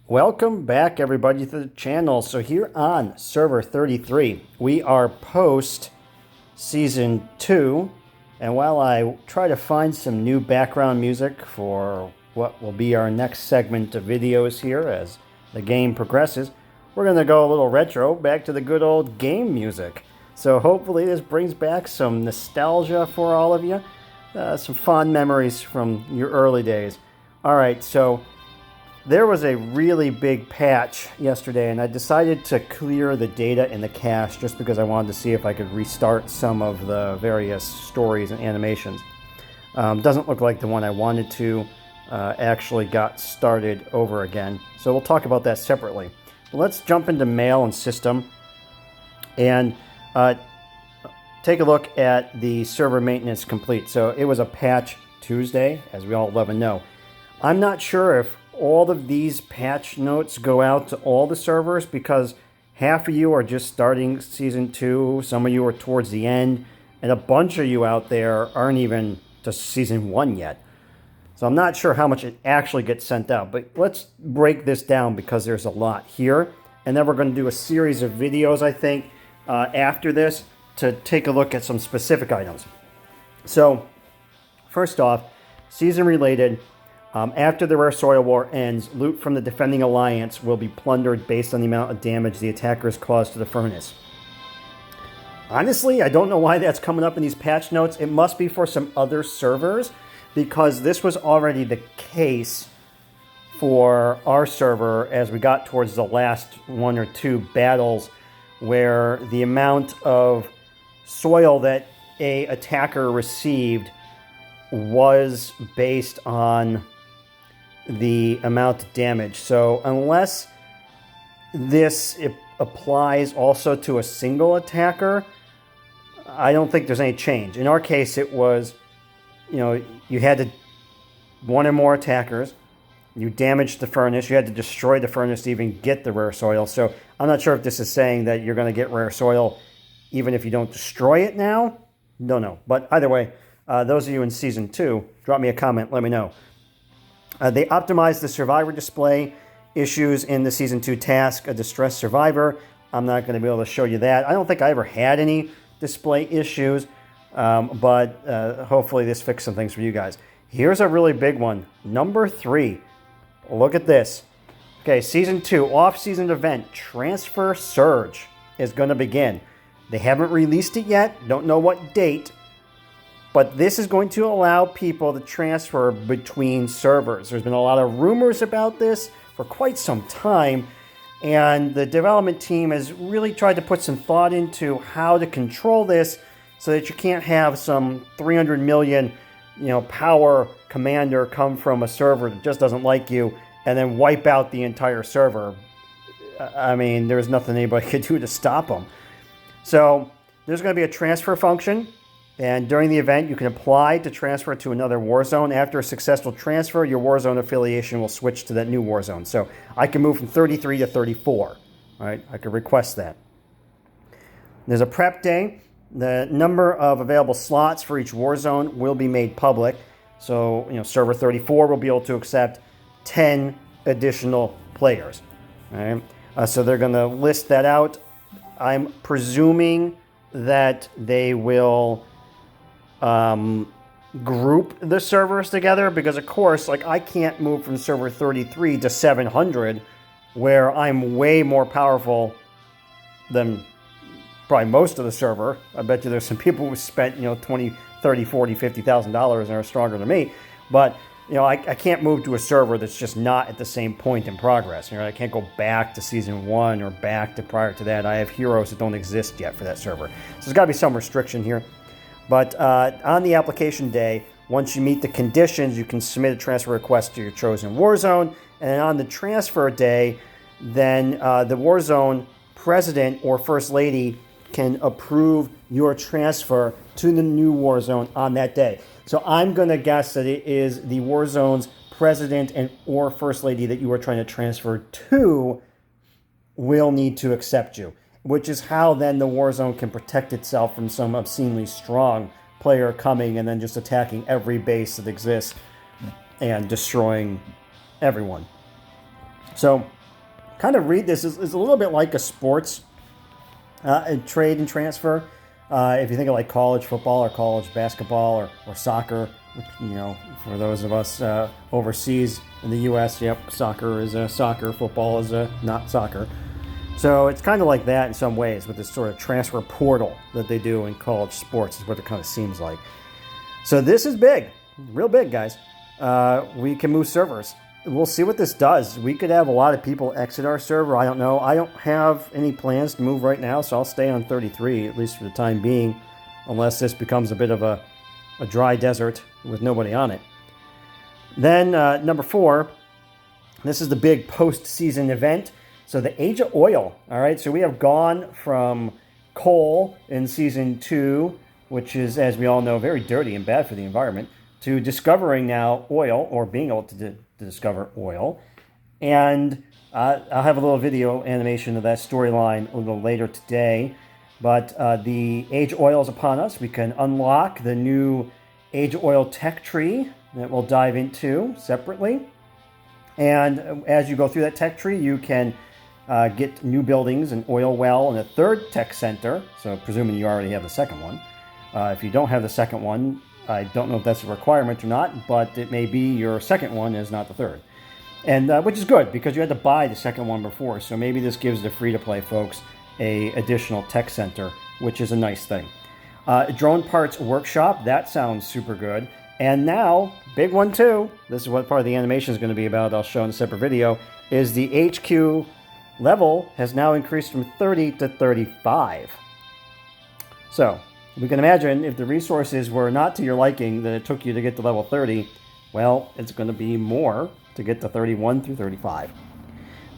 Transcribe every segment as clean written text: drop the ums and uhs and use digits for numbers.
Welcome back, everybody, to the channel. So here on server 33, we are post season 2, and while I try to find some new background music for what will be our next segment of videos here as the game progresses, we're going to go a little retro, back to the good old game music. So hopefully this brings back some nostalgia for all of you, some fond memories from your early days. All right, so there was a really big patch yesterday, and I decided to clear the data in the cache just because I wanted to see if I could restart some of the various stories and animations. Doesn't look like the one I wanted to actually got started over again, so we'll talk about that separately. But let's jump into mail and system and take a look at the server maintenance complete. So it was a patch Tuesday, as we all love and know. I'm not sure if all of these patch notes go out to all the servers because half of you are just starting season 2, some of you are towards the end, and a bunch of you out there aren't even to season 1 yet. So I'm not sure how much it actually gets sent out, but let's break this down because there's a lot here. And then we're going to do a series of videos, I think, after this to take a look at some specific items. So first off, season related. After the Rare Soil War ends, loot from the Defending Alliance will be plundered based on the amount of damage the attackers cause to the furnace. Honestly, I don't know why that's coming up in these patch notes. It must be for some other servers, because this was already the case for our server as we got towards the last 1 or 2 battles, where the amount of soil that an attacker received was based on the amount of damage. So unless this applies also to a single attacker, I don't think there's any change. In our case, it was, you had one or more attackers, you damaged the furnace, you had to destroy the furnace to even get the rare soil. So I'm not sure if this is saying that you're going to get rare soil even if you don't destroy it now. Don't know. But either way, those of you in Season 2, drop me a comment, let me know. They optimized the survivor display issues in the Season 2 task, a distressed survivor. I'm not going to be able to show you that. I don't think I ever had any display issues, but hopefully this fixed some things for you guys. Here's a really big one. Number 3. Look at this. Okay, Season 2, off-season event, Transfer Surge is going to begin. They haven't released it yet. Don't know what date. But this is going to allow people to transfer between servers. There's been a lot of rumors about this for quite some time, and the development team has really tried to put some thought into how to control this so that you can't have some 300 million, power commander come from a server that just doesn't like you and then wipe out the entire server. I mean, there's nothing anybody could do to stop them. So there's going to be a transfer function. And during the event, you can apply to transfer to another warzone. After a successful transfer, your warzone affiliation will switch to that new warzone. So I can move from 33 to 34. All right, I could request that. There's a prep day. The number of available slots for each warzone will be made public. So, server 34 will be able to accept 10 additional players. All right, so they're going to list that out. I'm presuming that they will group the servers together, because of course, I can't move from server 33 to 700 where I'm way more powerful than probably most of the server. I bet you there's some people who spent 20, 30, 40, $50,000 and are stronger than me, but I can't move to a server that's just not at the same point in progress. I can't go back to season 1 or back to prior to that. I have heroes that don't exist yet for that server, so there's got to be some restriction here. But on the application day, once you meet the conditions, you can submit a transfer request to your chosen warzone. And on the transfer day, then the warzone president or first lady can approve your transfer to the new warzone on that day. So I'm going to guess that it is the warzone's president and or first lady that you are trying to transfer to will need to accept you, which is how then the warzone can protect itself from some obscenely strong player coming and then just attacking every base that exists and destroying everyone. So kind of read this is a little bit like a sports trade and transfer. If you think of like college football or college basketball or soccer, you know, for those of us overseas in the U.S., yep, soccer is soccer, football is not soccer. So it's kind of like that in some ways with this sort of transfer portal that they do in college sports is what it kind of seems like. So this is big, real big, guys. We can move servers. We'll see what this does. We could have a lot of people exit our server. I don't know. I don't have any plans to move right now, so I'll stay on 33, at least for the time being, unless this becomes a bit of a dry desert with nobody on it. Then number 4, this is the big post-season event. So the Age of Oil, all right? So we have gone from coal in Season 2, which is, as we all know, very dirty and bad for the environment, to discovering now oil, or being able to discover oil. And I'll have a little video animation of that storyline a little later today. But the Age of Oil is upon us. We can unlock the new Age of Oil tech tree that we'll dive into separately. And as you go through that tech tree, you can get new buildings, an oil well, and a third tech center. So presuming you already have the second one. If you don't have the second one, I don't know if that's a requirement or not, but it may be your second one is not the third. And which is good, because you had to buy the second one before. So maybe this gives the free-to-play folks a additional tech center, which is a nice thing. Drone parts workshop, that sounds super good. And now, big one too, this is what part of the animation is going to be about, I'll show in a separate video, is the HQ level has now increased from 30 to 35. So we can imagine if the resources were not to your liking that it took you to get to level 30, well, it's going to be more to get to 31 through 35.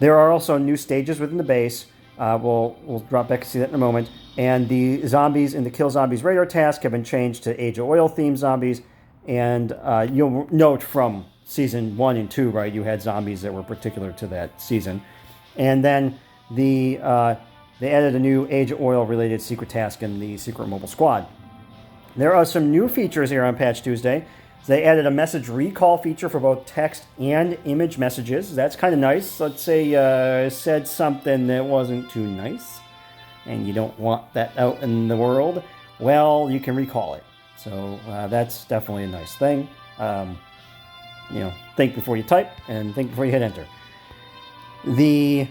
There are also new stages within the base. We'll drop back and see that in a moment. And the zombies in the Kill Zombies radar task have been changed to Age of Oil themed zombies. And you'll note from Season 1 and 2, right, you had zombies that were particular to that season. And then they added a new Age of Oil related secret task in the Secret Mobile Squad. There are some new features here on Patch Tuesday. They added a message recall feature for both text and image messages. That's kind of nice. Let's say said something that wasn't too nice and you don't want that out in the world. Well, you can recall it. So that's definitely a nice thing. You know, think before you type and think before you hit enter. The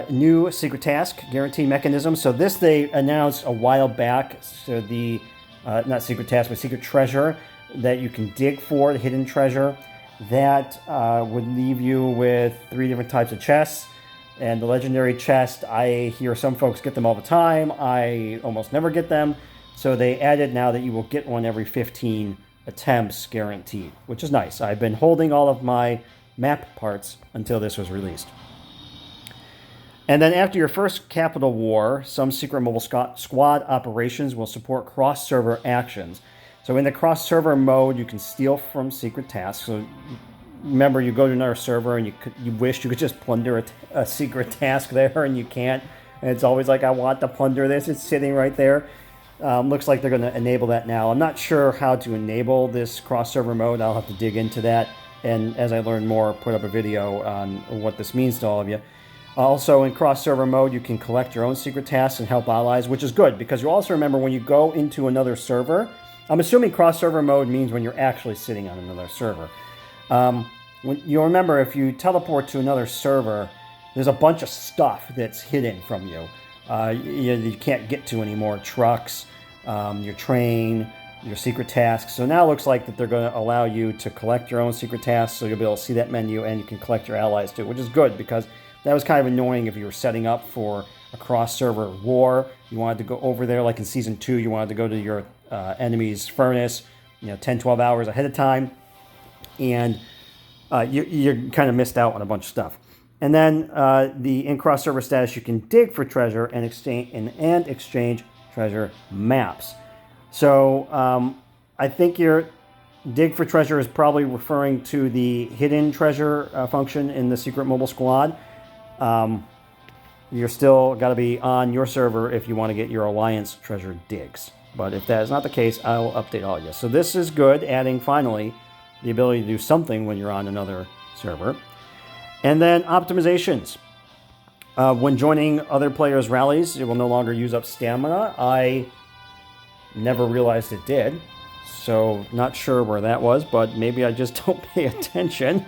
new secret task guarantee mechanism. So this they announced a while back. So the not secret task, but secret treasure that you can dig for, the hidden treasure that would leave you with 3 different types of chests. And the legendary chest, I hear some folks get them all the time. I almost never get them. So they added now that you will get one every 15 attempts guaranteed, which is nice. I've been holding all of my map parts until this was released. And then after your first capital war, some Secret Mobile Squad operations will support cross-server actions. So in the cross-server mode, you can steal from secret tasks. So remember, you go to another server and you wish you could just plunder a secret task there, and you can't. And it's always like, I want to plunder this. It's sitting right there. Looks like they're going to enable that now. I'm not sure how to enable this cross-server mode. I'll have to dig into that. And as I learn more, put up a video on what this means to all of you. Also, in cross-server mode, you can collect your own secret tasks and help allies, which is good, because you also remember when you go into another server, I'm assuming cross-server mode means when you're actually sitting on another server. You'll remember if you teleport to another server, there's a bunch of stuff that's hidden from you. You can't get to anymore. Trucks, your train, your secret tasks. So now it looks like that they're going to allow you to collect your own secret tasks, so you'll be able to see that menu and you can collect your allies too, which is good, because that was kind of annoying if you were setting up for a cross-server war. You wanted to go over there, like in Season 2, you wanted to go to your enemy's furnace, 10, 12 hours ahead of time, and you kind of missed out on a bunch of stuff. And then in cross-server status, you can dig for treasure and exchange treasure maps. So I think your dig for treasure is probably referring to the hidden treasure function in the Secret Mobile Squad. You're still got to be on your server if you want to get your Alliance treasure digs. But if that is not the case, I will update all of you. So this is good, adding finally the ability to do something when you're on another server. And then optimizations. When joining other players' rallies, it will no longer use up stamina. I never realized it did, so not sure where that was, but maybe I just don't pay attention.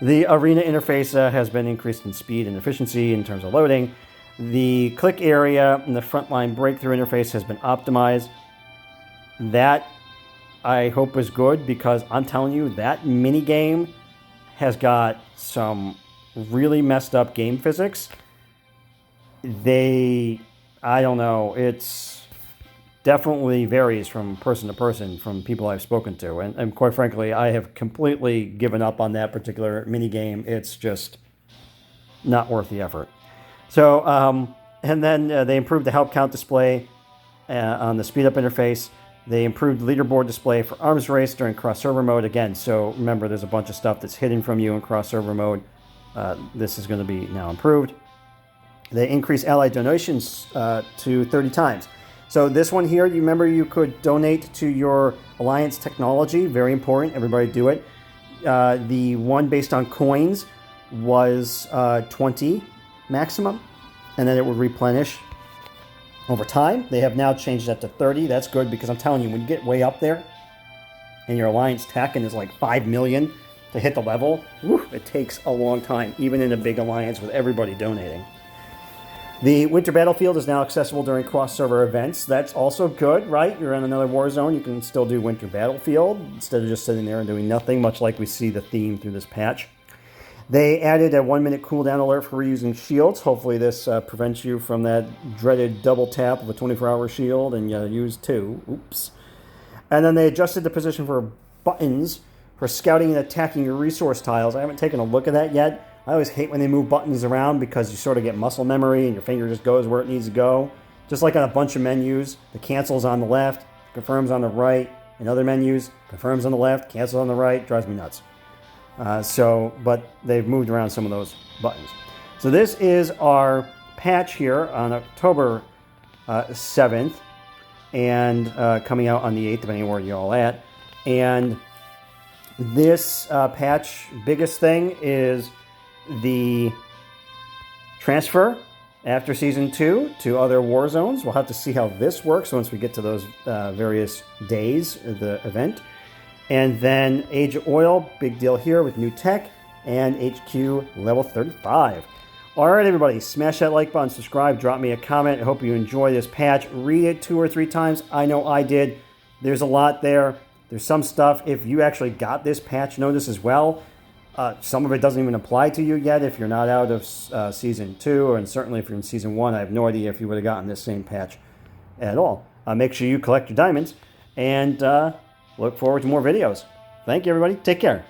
The arena interface has been increased in speed and efficiency in terms of loading. The click area and the frontline breakthrough interface has been optimized. That I hope is good, because I'm telling you, that mini game has got some really messed up game physics. I don't know, it's definitely varies from person to person, from people I've spoken to. And quite frankly, I have completely given up on that particular mini game. It's just not worth the effort. So, and then they improved the help count display on the speed up interface. They improved leaderboard display for arms race during cross-server mode. Again, so remember, there's a bunch of stuff that's hidden from you in cross-server mode. This is going to be now improved. They increased allied donations to 30 times. So this one here, you remember you could donate to your alliance technology. Very important. Everybody do it. The one based on coins was 20 maximum, and then it would replenish over time. They have now changed that to 30. That's good, because I'm telling you, when you get way up there and your alliance tech and is like 5 million to hit the level, it takes a long time, even in a big alliance with everybody donating. The Winter Battlefield is now accessible during cross-server events. That's also good, right? You're in another Warzone, you can still do Winter Battlefield instead of just sitting there and doing nothing, much like we see the theme through this patch. They added a 1-minute cooldown alert for reusing shields. Hopefully this prevents you from that dreaded double tap of a 24-hour shield and you use 2. Oops. And then they adjusted the position for buttons for scouting and attacking your resource tiles. I haven't taken a look at that yet. I always hate when they move buttons around, because you sort of get muscle memory and your finger just goes where it needs to go. Just like on a bunch of menus, the cancel's on the left, confirms on the right. In other menus, confirms on the left, cancels on the right. Drives me nuts. But they've moved around some of those buttons. So this is our patch here on October 7th, and coming out on the 8th, depending on where you're all at. And this patch, biggest thing is the transfer after Season 2 to other war zones. We'll have to see how this works once we get to those various days of the event. And then Age of Oil, big deal here with new tech, and HQ level 35. All right, everybody, smash that like button, subscribe, drop me a comment. I hope you enjoy this patch. Read it 2 or 3 times. I know I did. There's a lot there. There's some stuff, if you actually got this patch, know this as well. Some of it doesn't even apply to you yet if you're not out of Season 2, and certainly if you're in Season 1, I have no idea if you would have gotten this same patch at all. Make sure you collect your diamonds, and look forward to more videos. Thank you, everybody. Take care.